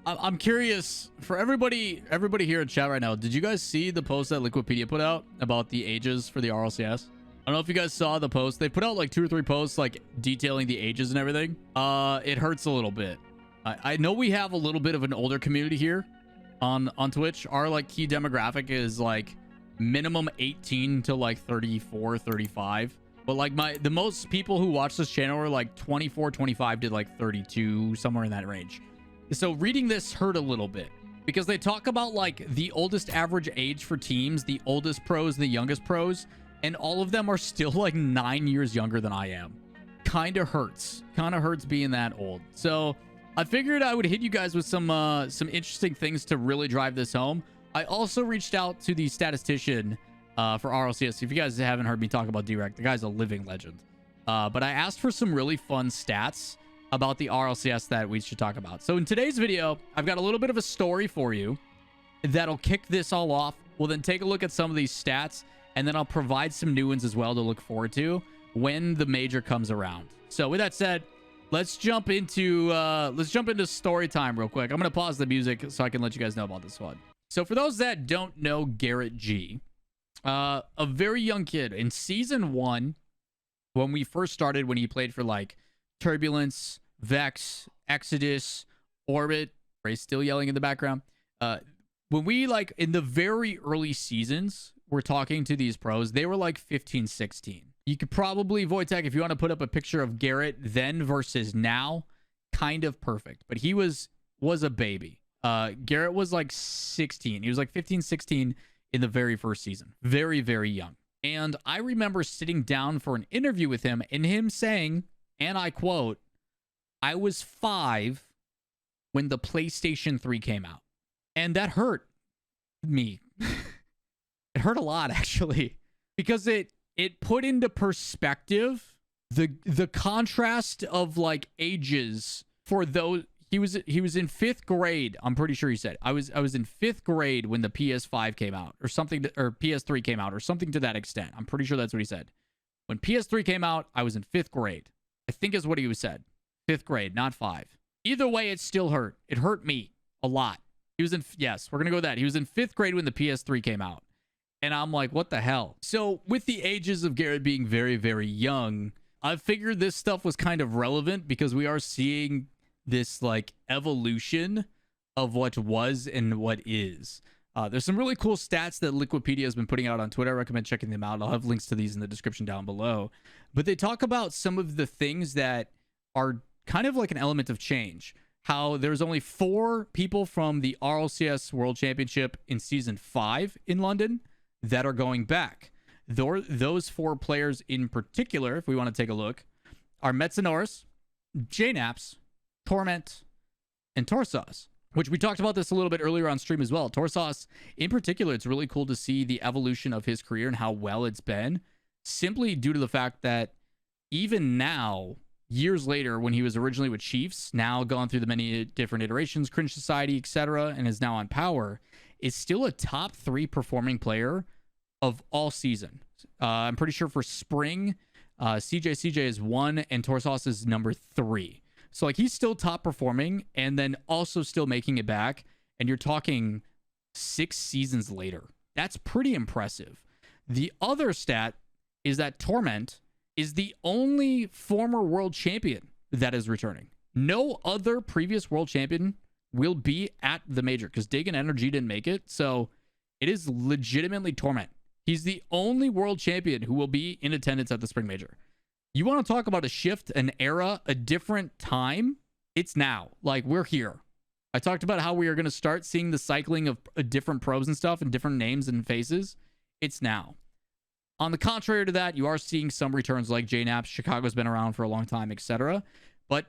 I'm curious for everybody here in chat right now. Did you guys see the post that Liquipedia put out about the ages for the RLCS? I don't know if you guys saw the post. They put out like 2 or 3 posts like detailing the ages and everything. It hurts a little bit. I know we have a little bit of an older community here on Twitch. Our like key demographic is like minimum 18 to like 34, 35. But like the most people who watch this channel are like 24, 25 to like 32, somewhere in that range. So reading this hurt a little bit because they talk about like the oldest average age for teams, the oldest pros, the youngest pros, and all of them are still like 9 years younger than I am. Kind of hurts being that old. So I figured I would hit you guys with some interesting things to really drive this home. I also reached out to the statistician for RLCS. If you guys haven't heard me talk about Direct, the guy's a living legend. But I asked for some really fun stats about the RLCS that we should talk about. So in today's video, I've got a little bit of a story for you that'll kick this all off. We'll then take a look at some of these stats, and then I'll provide some new ones as well to look forward to when the major comes around. So with that said, let's jump into story time real quick. I'm gonna pause the music so I can let you guys know about this one. So for those that don't know Garrett G, a very young kid in season 1, when we first started, when he played for like Turbulence, Vex, Exodus, Orbit. Ray's still yelling in the background. When we like in the very early seasons, we're talking to these pros, they were like 15, 16. You could probably, Wojtek, if you want to put up a picture of Garrett then versus now, kind of perfect. But he was a baby. Garrett was like 16. He was like 15, 16 in the very first season. Very, very young. And I remember sitting down for an interview with him and him saying, and I quote, "I was 5 when the PlayStation 3 came out." And that hurt me. It hurt a lot, actually, because it put into perspective the contrast of like ages for those. He was in 5th grade. I'm pretty sure he said I was in 5th grade when the PS5 came out or something, or PS3 came out or something to that extent. I'm pretty sure that's what he said. When PS3 came out, I was in 5th grade. I think is what he said. 5th grade, not 5. Either way, it still hurt. It hurt me a lot. He was in, yes, we're going to go with that. He was in 5th grade when the PS3 came out. And I'm like, what the hell? So with the ages of Garrett being very, very young, I figured this stuff was kind of relevant because we are seeing this like evolution of what was and what is. There's some really cool stats that Liquipedia has been putting out on Twitter. I recommend checking them out. I'll have links to these in the description down below. But they talk about some of the things that are kind of like an element of change. How there's only 4 people from the RLCS World Championship in Season 5 in London that are going back. Those 4 players in particular, if we want to take a look, are Metsonoris, JNaps, Torment, and Torsos. Which we talked about this a little bit earlier on stream as well. Torsos, in particular, it's really cool to see the evolution of his career and how well it's been, simply due to the fact that even now, years later, when he was originally with Chiefs, now gone through the many different iterations, Cringe Society, etc., and is now on Power, is still a top 3 performing player of all season. I'm pretty sure for Spring, CJ is 1 and Torsos is number 3. So like he's still top performing and then also still making it back. And you're talking 6 seasons later. That's pretty impressive. The other stat is that Torment is the only former world champion that is returning. No other previous world champion will be at the major because Dig and Energy didn't make it. So it is legitimately Torment. He's the only world champion who will be in attendance at the Spring Major. You want to talk about a shift, an era, a different time? It's now. Like, we're here. I talked about how we are going to start seeing the cycling of different probes and stuff and different names and faces. It's now. On the contrary to that, you are seeing some returns like JNaps. Chicago's been around for a long time, etc. But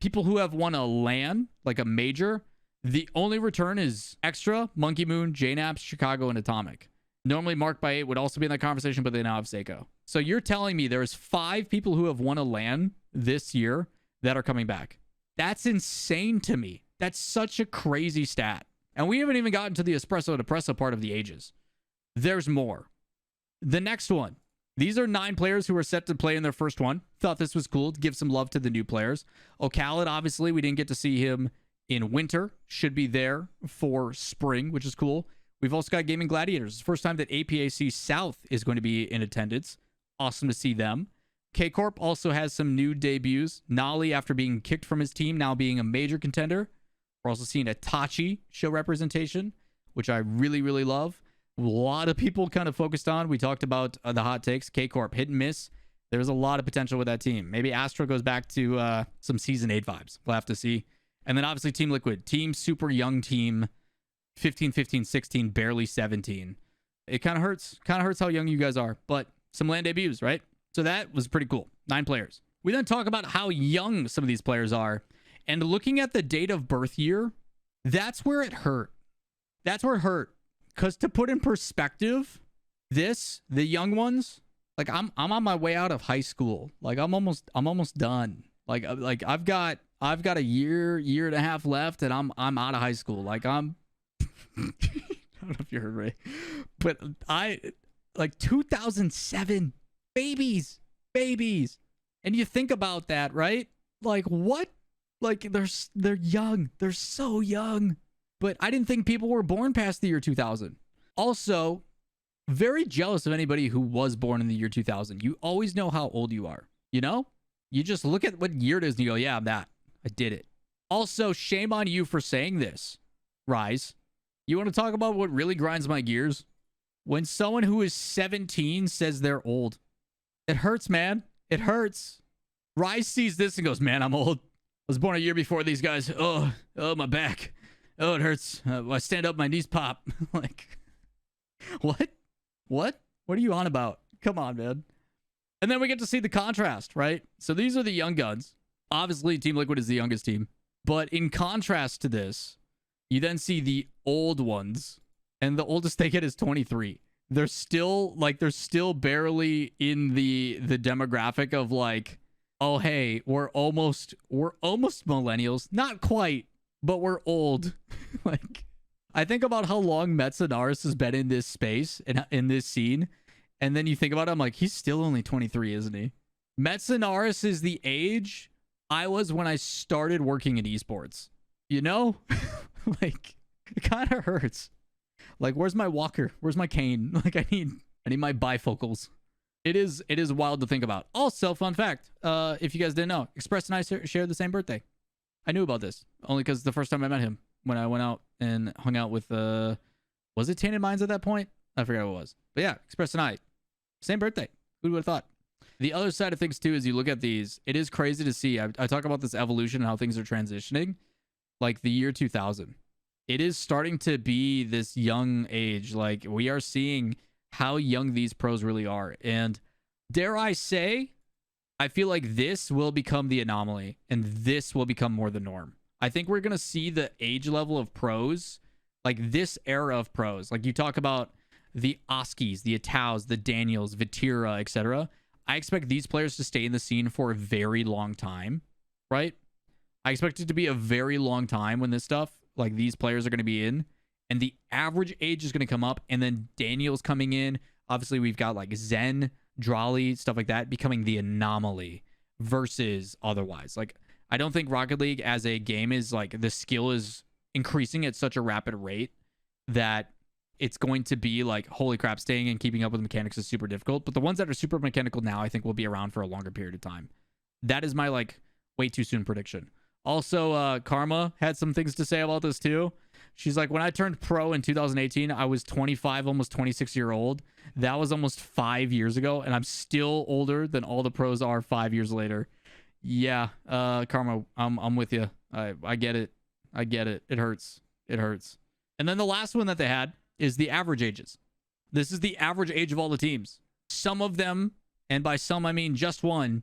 people who have won a LAN, like a major, the only return is Extra, Monkey Moon, JNaps, Chicago, and Atomic. Normally Mark by 8 would also be in that conversation, but they now have Seiko. So you're telling me there's 5 people who have won a LAN this year that are coming back. That's insane to me. That's such a crazy stat. And we haven't even gotten to the espresso depresso part of the ages. There's more. The next one. These are 9 players who are set to play in their first one. Thought this was cool to give some love to the new players. O'Khaled, obviously, we didn't get to see him in winter should be there for spring, which is cool. We've also got Gaming Gladiators. It's the first time that APAC South is going to be in attendance. Awesome to see them. K-Corp also has some new debuts. Nolly, after being kicked from his team, now being a major contender. We're also seeing Itachi show representation, which I really, really love. A lot of people kind of focused on. We talked about the hot takes. K-Corp, hit and miss. There's a lot of potential with that team. Maybe Astro goes back to some Season 8 vibes. We'll have to see. And then obviously Team Liquid. Team super young team. 15, 15, 16, barely 17. It kind of hurts. Kind of hurts how young you guys are. But some LAN debuts, right? So that was pretty cool. 9 players. We then talk about how young some of these players are. And looking at the date of birth year, that's where it hurt. That's where it hurt. Because to put in perspective, the young ones, like I'm on my way out of high school. Like I'm almost done. Like I've got a year and a half left, and I'm out of high school. Like I'm I don't know if you heard me, but like 2007 babies, and you think about that, right? Like what? Like they're young. They're so young. But I didn't think people were born past the year 2000. Also, very jealous of anybody who was born in the year 2000. You always know how old you are. You know? You just look at what year it is and you go, yeah, I'm that. I did it. Also, shame on you for saying this, Rise. You want to talk about what really grinds my gears? When someone who is 17 says they're old. It hurts, man. It hurts. Rise sees this and goes, man, I'm old. I was born a year before these guys. Oh, my back. Oh, it hurts. I stand up, my knees pop. Like, what? What are you on about? Come on, man. And then we get to see the contrast, right? So these are the young guns. Obviously, Team Liquid is the youngest team. But in contrast to this, you then see the old ones. And the oldest they get is 23. They're still barely in the demographic of like, oh, hey, we're almost millennials. Not quite. But we're old. Like, I think about how long Metsanaris has been in this space and in this scene. And then you think about it, I'm like, he's still only 23, isn't he? Metsanaris is the age I was when I started working in esports. You know? Like, it kind of hurts. Like, where's my walker? Where's my cane? Like, I need my bifocals. It is wild to think about. Also, fun fact, if you guys didn't know, Express and I share the same birthday. I knew about this only because the first time I met him when I went out and hung out with, was it Tainted Minds at that point? I forgot what it was. But yeah, Express and I, same birthday. Who would have thought? The other side of things too is you look at these, it is crazy to see. I talk about this evolution and how things are transitioning. Like the year 2000. It is starting to be this young age. Like we are seeing how young these pros really are. And dare I say, I feel like this will become the anomaly and this will become more the norm. I think we're going to see the age level of pros, like this era of pros. Like you talk about the Oskis, the Ataus, the Daniels, Vatira, etc. I expect these players to stay in the scene for a very long time, right? I expect it to be a very long time when this stuff, like these players are going to be in, and the average age is going to come up, and then Daniel's coming in. Obviously, we've got like Zen, Drawley, stuff like that, becoming the anomaly versus otherwise. Like, I don't think Rocket League as a game is like, the skill is increasing at such a rapid rate that it's going to be like, holy crap, staying and keeping up with mechanics is super difficult. But the ones that are super mechanical now, I think will be around for a longer period of time. That is my like way too soon prediction. Also, Karma had some things to say about this too. She's like, when I turned pro in 2018, I was 25, almost 26-year-old. That was almost 5 years ago, and I'm still older than all the pros are 5 years later. Yeah, Karma, I'm with you. I get it. I get it. It hurts. It hurts. And then the last one that they had is the average ages. This is the average age of all the teams. Some of them, and by some I mean just one,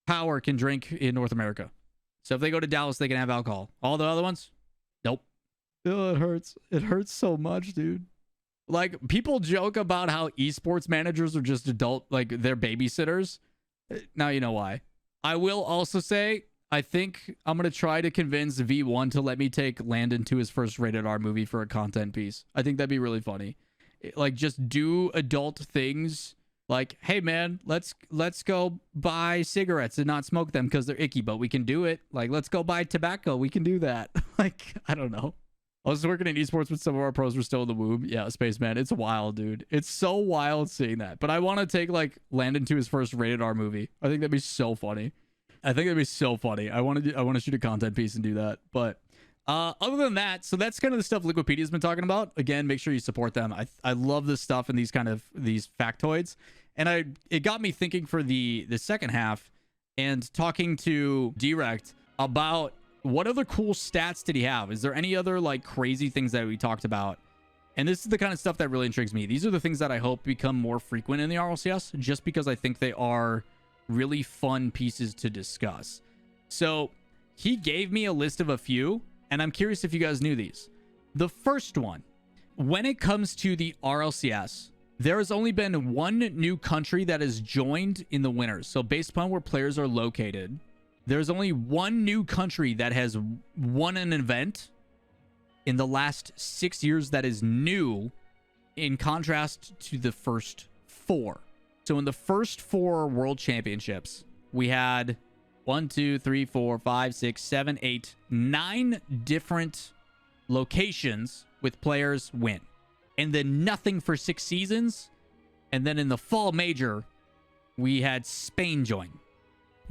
Power can drink in North America. So if they go to Dallas, they can have alcohol. All the other ones, nope. Oh, it hurts. It hurts so much, dude. Like, people joke about how esports managers are just adult, like, they're babysitters. Now you know why. I will also say, I think I'm going to try to convince V1 to let me take Landon to his first rated R movie for a content piece. I think that'd be really funny. Like, just do adult things Like, hey man, let's go buy cigarettes and not smoke them because they're icky, but we can do it. Like, let's go buy tobacco. We can do that. Like, I don't know. I was working in esports with some of our pros were still in the womb. Yeah, Spaceman. It's wild, dude. It's so wild seeing that. But I want to take like Landon to his first rated R movie. I think that'd be so funny. I want to shoot a content piece and do that. But other than that, so that's kind of the stuff Liquipedia's been talking about. Again, make sure you support them. I love this stuff and these factoids. And it got me thinking for the second half and talking to Direct about what other cool stats did he have? Is there any other like crazy things that we talked about? And this is the kind of stuff that really intrigues me. These are the things that I hope become more frequent in the RLCS, just because I think they are really fun pieces to discuss. So he gave me a list of a few, and I'm curious if you guys knew these. The first one, when it comes to the RLCS, there has only been one new country that has joined in the winners. So based upon where players are located, there's only one new country that has won an event in the last 6 years that is new, in contrast to the first 4. So in the first 4 world championships, we had 1, 2, 3, 4, 5, 6, 7, 8, 9 different locations with players win. And then nothing for 6 seasons. And then in the fall major, we had Spain join.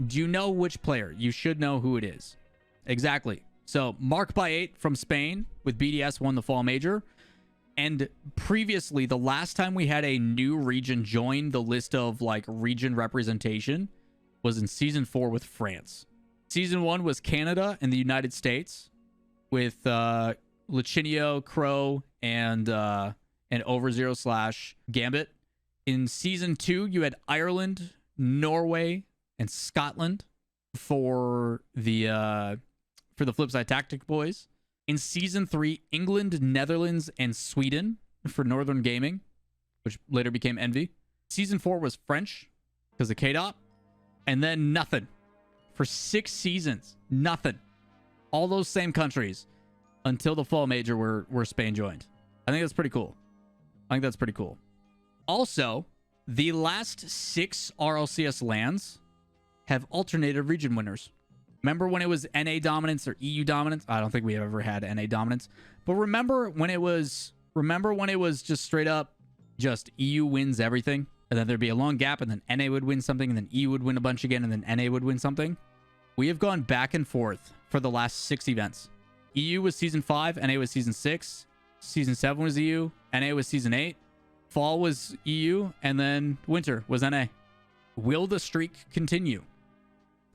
Do you know which player? You should know who it is. Exactly. So Mark by 8 from Spain with BDS won the fall major. And previously, the last time we had a new region join the list of like region representation was in season 4 with France. Season 1 was Canada and the United States with Lichinio, Crow, and Overzero / Gambit. In season 2, you had Ireland, Norway, and Scotland for the Flipside Tactic Boys. In season 3, England, Netherlands, and Sweden for Northern Gaming, which later became Envy. Season 4 was French because of KDOT. And then nothing. For 6 seasons, nothing. All those same countries until the fall major where Spain joined. I think that's pretty cool. Also, the last 6 RLCS lands have alternated region winners. Remember when it was NA dominance or EU dominance? I don't think we have ever had NA dominance. But remember when it was just straight up just EU wins everything? And then there'd be a long gap, and then NA would win something, and then EU would win a bunch again, and then NA would win something. We have gone back and forth for the last 6 events. EU was season 5, NA was season 6. Season 7 was EU, NA was season 8. Fall was EU, and then winter was NA. Will the streak continue?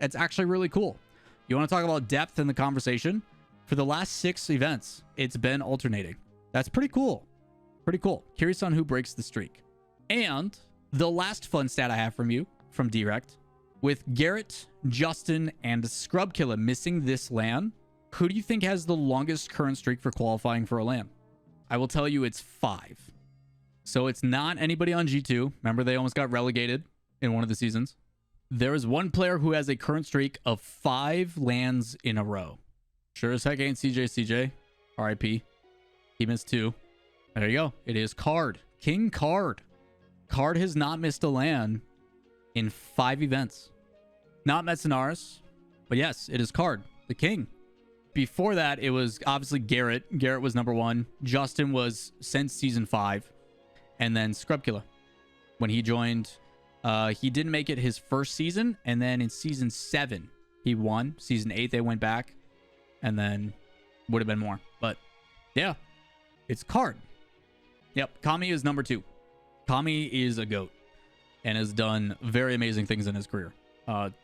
It's actually really cool. You want to talk about depth in the conversation? For the last 6 events, it's been alternating. That's pretty cool. Curious on who breaks the streak. And the last fun stat I have from Direct, with Garrett, Justin, and Scrubkilla missing this LAN, who do you think has the longest current streak for qualifying for a LAN? I will tell you it's 5. So it's not anybody on G2. Remember, they almost got relegated in one of the seasons. There is one player who has a current streak of 5 LANs in a row. Sure as heck ain't CJ. RIP. He missed 2. There you go. It is Card. King Card. Card has not missed a LAN in 5 events. Not Metzenaris, but yes, it is Card, the king. Before that, it was obviously Garrett. Garrett was number 1. Justin was since season 5. And then Scrubkilla. When he joined, he didn't make it his first season. And then in season 7, he won. Season 8, they went back. And then would have been more. But yeah, it's Card. Yep, Kami is number 2. Kami is a GOAT and has done very amazing things in his career.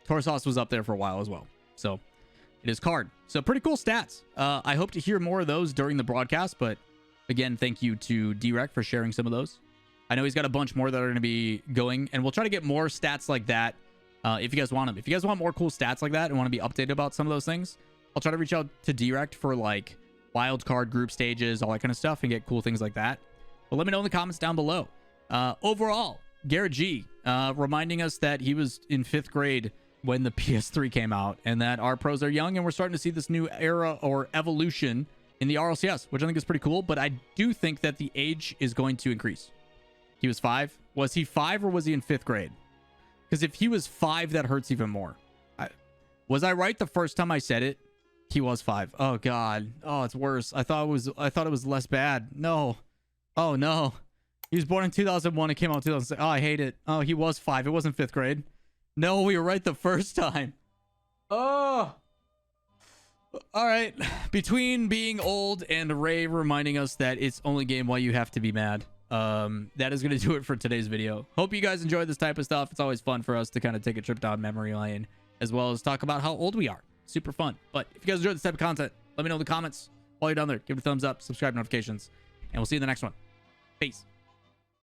Torsos was up there for a while as well. So it is Card. So pretty cool stats. I hope to hear more of those during the broadcast. But again, thank you to Direct for sharing some of those. I know he's got a bunch more that are going to be going. And we'll try to get more stats like that if you guys want them. If you guys want more cool stats like that and want to be updated about some of those things, I'll try to reach out to Direct for like wild card group stages, all that kind of stuff, and get cool things like that. But let me know in the comments down below. Overall, Garrett G reminding us that he was in 5th grade when the PS3 came out, and that our pros are young, and we're starting to see this new era or evolution in the RLCS, which I think is pretty cool. But I do think that the age is going to increase. He was 5 Was he 5 or was he in 5th grade? Because if he was 5, that hurts even more. Was I right the first time I said it? He was 5. Oh god. Oh, it's worse. I thought it was less bad. No. Oh no. He was born in 2001. It came out in 2006. Oh, I hate it. Oh, he was 5. It wasn't 5th grade. No, we were right the first time. Oh. All right. Between being old and Ray reminding us that it's only game while you have to be mad. That is going to do it for today's video. Hope you guys enjoyed this type of stuff. It's always fun for us to kind of take a trip down memory lane, as well as talk about how old we are. Super fun. But if you guys enjoyed this type of content, let me know in the comments. While you're down there, give it a thumbs up, subscribe, notifications, and we'll see you in the next one. Peace.